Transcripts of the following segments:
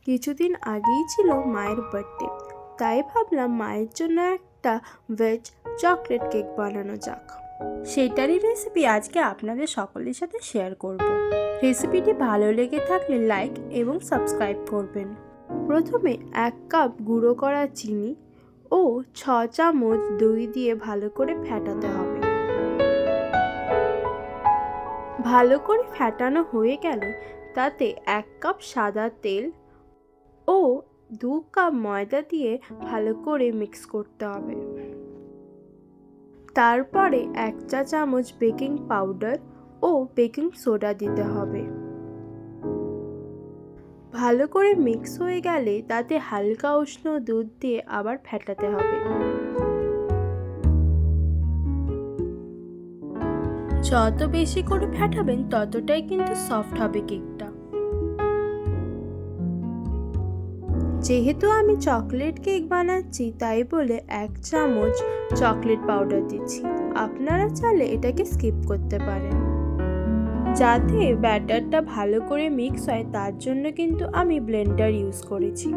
কিছুদিন আগেই ছিল মায়ের বার্থডে, তাই ভাবলাম মায়ের জন্য একটা ভেজ চকলেট কেক বানানো যাক। সেটারই রেসিপি আজকে আপনাদের সকলের সাথে শেয়ার করব। রেসিপিটি ভালো লেগে থাকলে লাইক এবং সাবস্ক্রাইব করবেন। প্রথমে 1 কাপ গুঁড়ো করা চিনি ও 6 চামচ দই দিয়ে ভালো করে ফেটাতে হবে। ভালো করে ফেটানো হয়ে গেলে তাতে 1 কাপ সাদা তেল ও 2 কাপ ময়দা দিয়ে ভালো করে মিক্স করতে হবে। তারপরে 1 চা চামচ বেকিং পাউডার ও বেকিং সোডা দিতে হবে। ভালো করে মিক্স হয়ে গেলে তাতে হালকা উষ্ণ দুধ দিয়ে আবার ফেটাতে হবে। যত বেশি করে ফেটাবেন ততটাই কিন্তু সফট হবে কেকটা। যেহেতু আমি চকলেট কেক বানাচ্ছি তাই বলে 1 চামচ চকলেট পাউডার দিচ্ছি। আপনারা চাইলে এটাকে স্কিপ করতে পারেন। যাতে ব্যাটারটা ভালো করে মিক্স হয় তার জন্য কিন্তু আমি ব্লেন্ডার ইউজ করেছি।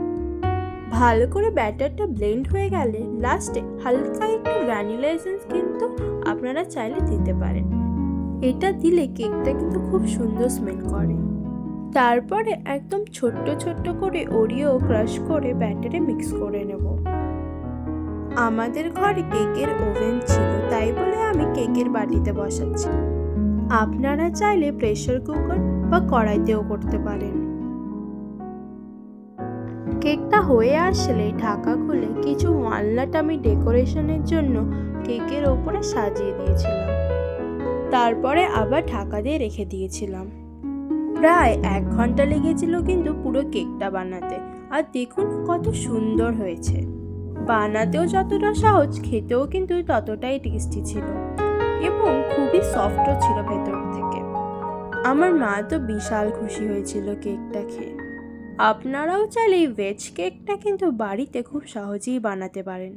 ভালো করে ব্যাটারটা ব্লেন্ড হয়ে গেলে লাস্টে হালকা একটু ভ্যানিলা এসেন্স কিন্তু আপনারা চাইলে দিতে পারেন। এটা দিলে কেকটা কিন্তু খুব সুন্দর স্মেল করে। তারপরে একদম ছোট্ট ছোট্ট করে ওরিও ক্রাশ করে ব্যাটারে মিক্স করে নেব। আমাদের ঘরে কেকের ওভেন ছিল, তাই বলে আমি কেকের বাটিতে বসাচ্ছি। আপনারা চাইলে প্রেসার কুকার বা কড়াইতেও করতে পারেন। কেকটা হয়ে আসলে ঢাকা খুলে কিছু ওয়ালনাট আমি ডেকোরেশনের জন্য কেকের ওপরে সাজিয়ে দিয়েছিলাম। তারপরে আবার ঢাকা দিয়ে রেখে দিয়েছিলাম। প্রায় 1 ঘন্টা লেগেছিল কিন্তু পুরো কেকটা বানাতে। আর দেখুন কত সুন্দর হয়েছে। বানাতেও যতটা সহজ, খেতেও কিন্তু ততটাই টেস্টি ছিল এবং খুবই সফটও ছিল ভেতর থেকে। আমার মা তো বিশাল খুশি হয়েছিল কেকটা খেয়ে। আপনারাও চাইলে এই ভেজ কেকটা কিন্তু বাড়িতে খুব সহজেই বানাতে পারেন।